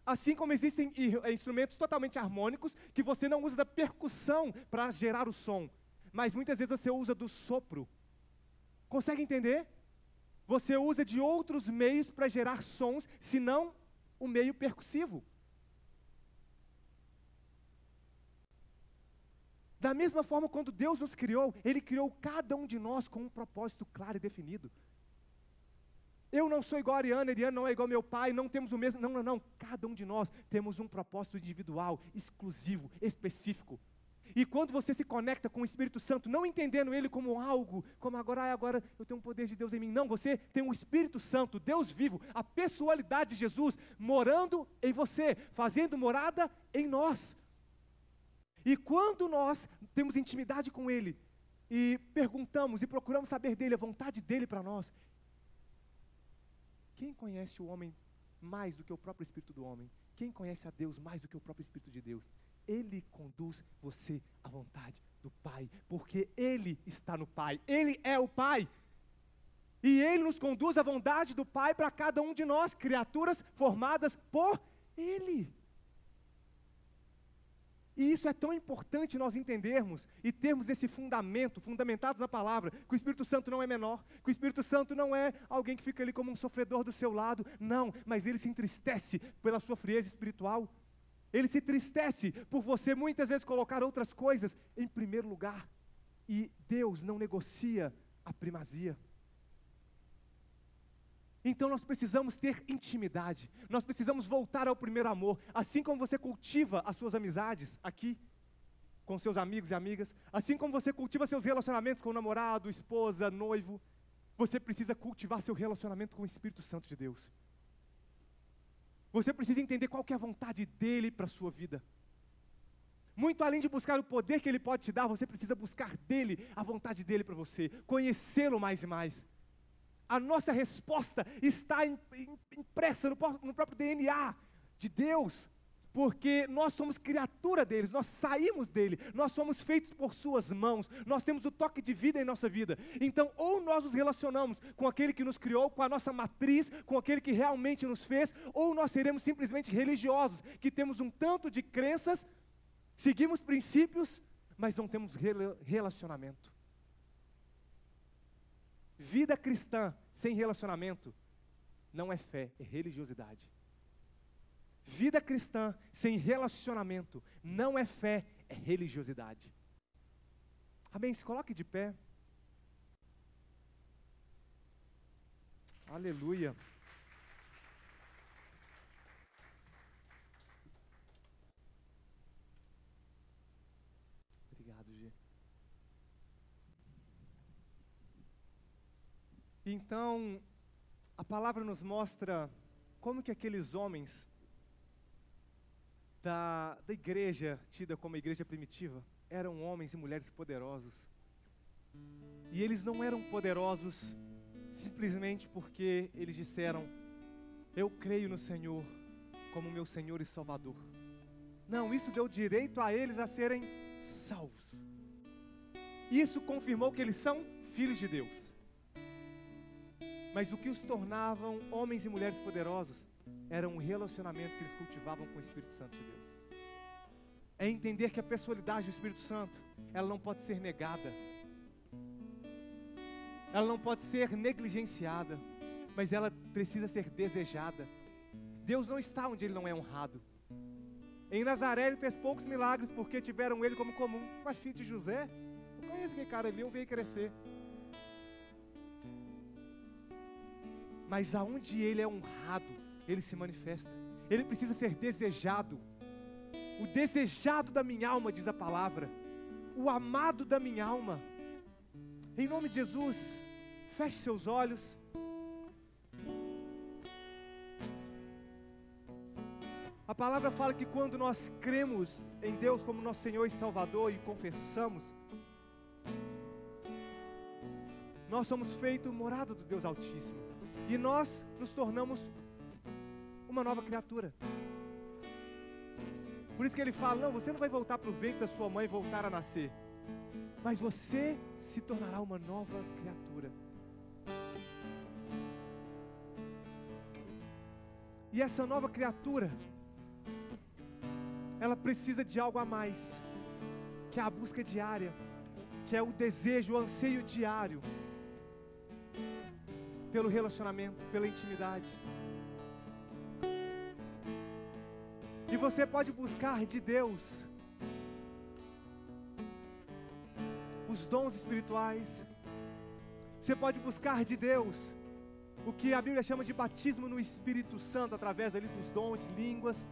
Assim como existem instrumentos totalmente harmônicos, que você não usa da percussão para gerar o som, mas muitas vezes você usa do sopro. Consegue entender? Você usa de outros meios para gerar sons, senão o meio percussivo. Da mesma forma, quando Deus nos criou, Ele criou cada um de nós com um propósito claro e definido. Eu não sou igual a Ariana não é igual ao meu pai, não temos o mesmo... Não. Cada um de nós temos um propósito individual, exclusivo, específico. E quando você se conecta com o Espírito Santo, não entendendo Ele como algo, como agora eu tenho um poder de Deus em mim. Não, você tem um Espírito Santo, Deus vivo, a pessoalidade de Jesus, morando em você, fazendo morada em nós. E quando nós temos intimidade com Ele, e perguntamos e procuramos saber dEle, a vontade dEle para nós, quem conhece o homem mais do que o próprio Espírito do homem? Quem conhece a Deus mais do que o próprio Espírito de Deus? Ele conduz você à vontade do Pai, porque Ele está no Pai, Ele é o Pai. E Ele nos conduz à vontade do Pai para cada um de nós, criaturas formadas por Ele. E isso é tão importante nós entendermos e termos esse fundamento, fundamentados na palavra, que o Espírito Santo não é menor, que o Espírito Santo não é alguém que fica ali como um sofredor do seu lado, não, mas ele se entristece pela sua frieza espiritual, ele se entristece por você muitas vezes colocar outras coisas em primeiro lugar, e Deus não negocia a primazia. Então nós precisamos ter intimidade, nós precisamos voltar ao primeiro amor, assim como você cultiva as suas amizades aqui, com seus amigos e amigas, assim como você cultiva seus relacionamentos com o namorado, esposa, noivo, você precisa cultivar seu relacionamento com o Espírito Santo de Deus. Você precisa entender qual que é a vontade dEle para a sua vida. Muito além de buscar o poder que Ele pode te dar, você precisa buscar dEle, a vontade dEle para você, conhecê-lo mais e mais. A nossa resposta está impressa no próprio DNA de Deus, porque nós somos criatura deles, nós saímos dele, nós somos feitos por suas mãos, nós temos o toque de vida em nossa vida. Então, ou nós nos relacionamos com aquele que nos criou, com a nossa matriz, com aquele que realmente nos fez, ou nós seremos simplesmente religiosos, que temos um tanto de crenças, seguimos princípios, mas não temos relacionamento. Vida cristã sem relacionamento não é fé, é religiosidade. Vida cristã sem relacionamento não é fé, é religiosidade. Amém? Se coloque de pé. Aleluia. Obrigado, G. Então, a palavra nos mostra como que aqueles homens da igreja, tida como a igreja primitiva, eram homens e mulheres poderosos. E eles não eram poderosos simplesmente porque eles disseram: eu creio no Senhor como meu Senhor e Salvador. Não, isso deu direito a eles a serem salvos. Isso confirmou que eles são filhos de Deus. Mas o que os tornavam homens e mulheres poderosos era um relacionamento que eles cultivavam com o Espírito Santo de Deus. É entender que a pessoalidade do Espírito Santo, ela não pode ser negada, ela não pode ser negligenciada, mas ela precisa ser desejada. Deus não está onde Ele não é honrado. Em Nazaré Ele fez poucos milagres porque tiveram Ele como comum. Mas filho de José, eu conheço aquele cara ali, eu vi ele crescer. Mas aonde Ele é honrado, Ele se manifesta. Ele precisa ser desejado. O desejado da minha alma, diz a palavra. O amado da minha alma. Em nome de Jesus, feche seus olhos. A palavra fala que quando nós cremos em Deus como nosso Senhor e Salvador e confessamos, nós somos feitos morada do Deus Altíssimo. E nós nos tornamos uma nova criatura. Por isso que ele fala: não, você não vai voltar para o ventre da sua mãe e voltar a nascer, mas você se tornará uma nova criatura. E essa nova criatura, ela precisa de algo a mais, que é a busca diária, que é o desejo, o anseio diário pelo relacionamento, pela intimidade. E você pode buscar de Deus os dons espirituais. Você pode buscar de Deus o que a Bíblia chama de batismo no Espírito Santo, através ali dos dons de línguas.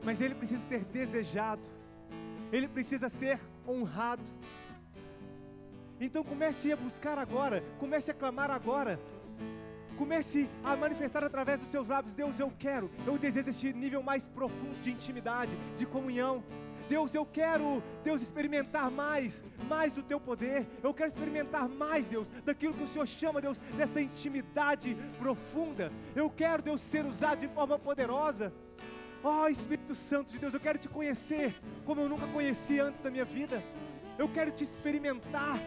Mas ele precisa ser desejado, ele precisa ser honrado. Então comece a buscar agora, comece a clamar agora, comece a manifestar através dos seus lábios: Deus, eu desejo este nível mais profundo de intimidade, de comunhão. Deus, eu quero, Deus, experimentar mais do teu poder. Eu quero experimentar mais, Deus, daquilo que o Senhor chama, Deus, dessa intimidade profunda. Eu quero, Deus, ser usado de forma poderosa. Ó Espírito Santo de Deus, eu quero te conhecer como eu nunca conheci antes da minha vida. Eu quero te experimentar.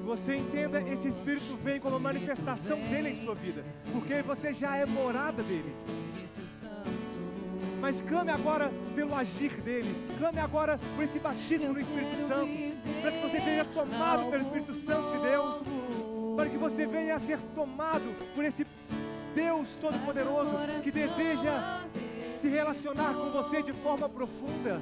Você entenda, esse Espírito vem como manifestação dele em sua vida, porque você já é morada dele. Mas clame agora pelo agir dele, clame agora por esse batismo no Espírito Santo, para que você seja tomado pelo Espírito Santo de Deus, para que você venha a ser tomado por esse Deus Todo-Poderoso que deseja se relacionar com você de forma profunda.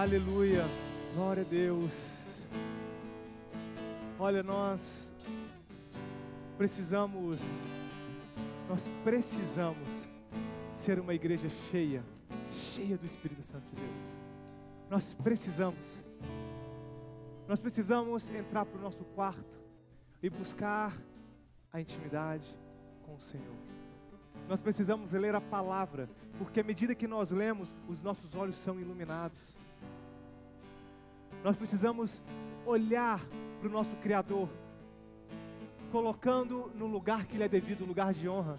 Aleluia, glória a Deus. Olha, nós precisamos ser uma igreja cheia do Espírito Santo de Deus. Nós precisamos entrar para o nosso quarto e buscar a intimidade com o Senhor. Nós precisamos ler a palavra, porque à medida que nós lemos, os nossos olhos são iluminados. Nós precisamos olhar para o nosso Criador, colocando no lugar que lhe é devido, o lugar de honra,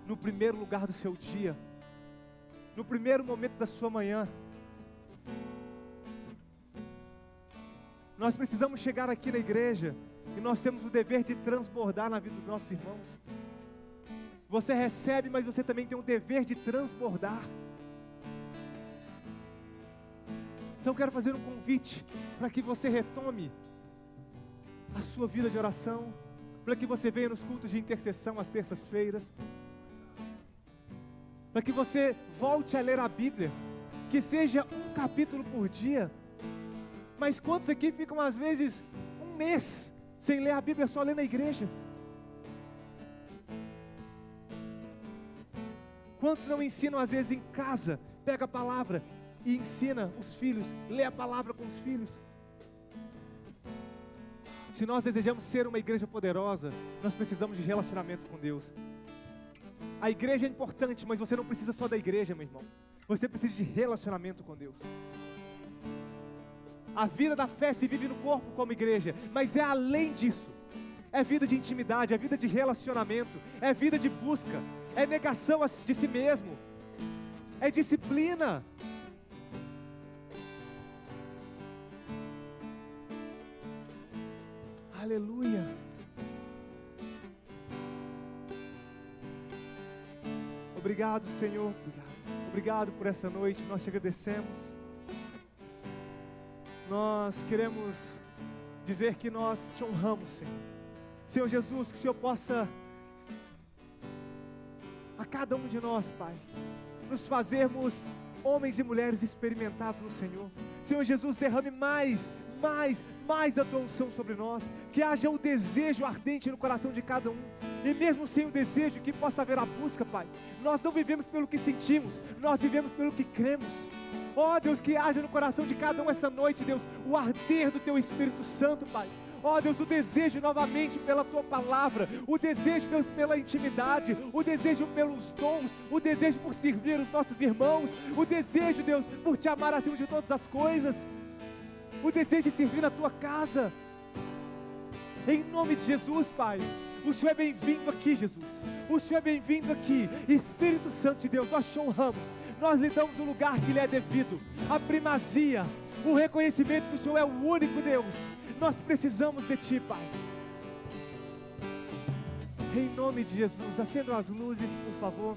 no primeiro lugar do seu dia, no primeiro momento da sua manhã. Nós precisamos chegar aqui na igreja e nós temos o dever de transbordar na vida dos nossos irmãos. Você recebe, mas você também tem o dever de transbordar. Então eu quero fazer um convite para que você retome a sua vida de oração, para que você venha nos cultos de intercessão às terças-feiras, para que você volte a ler a Bíblia, que seja um capítulo por dia. Mas quantos aqui ficam às vezes um mês sem ler a Bíblia, só ler na igreja? Quantos não ensinam às vezes em casa, pega a palavra e ensina os filhos, lê a palavra com os filhos? Se nós desejamos ser uma igreja poderosa, nós precisamos de relacionamento com Deus. A igreja é importante, mas você não precisa só da igreja, meu irmão. Você precisa de relacionamento com Deus. A vida da fé se vive no corpo como igreja, mas é além disso. É vida de intimidade, é vida de relacionamento, é vida de busca, é negação de si mesmo, é disciplina. Aleluia. Obrigado, Senhor. Obrigado. Obrigado por essa noite, nós te agradecemos. Nós queremos dizer que nós te honramos, Senhor. Senhor Jesus, que o Senhor possa, a cada um de nós, Pai, nos fazermos homens e mulheres experimentados no Senhor. Senhor Jesus, derrame mais a tua unção sobre nós, que haja o desejo ardente no coração de cada um, e mesmo sem o desejo, que possa haver a busca, Pai. Nós não vivemos pelo que sentimos, nós vivemos pelo que cremos. Ó Deus, que haja no coração de cada um essa noite, Deus, o arder do teu Espírito Santo, Pai. Ó Deus, o desejo novamente pela tua palavra, o desejo, Deus, pela intimidade, o desejo pelos dons, o desejo por servir os nossos irmãos, o desejo, Deus, por te amar acima de todas as coisas, o desejo de servir na tua casa. Em nome de Jesus, Pai, o Senhor é bem-vindo aqui, Jesus. O Senhor é bem-vindo aqui. Espírito Santo de Deus, nós te honramos, nós lhe damos o lugar que lhe é devido, a primazia, o reconhecimento que o Senhor é o único Deus. Nós precisamos de Ti, Pai. Em nome de Jesus, acendam as luzes, por favor.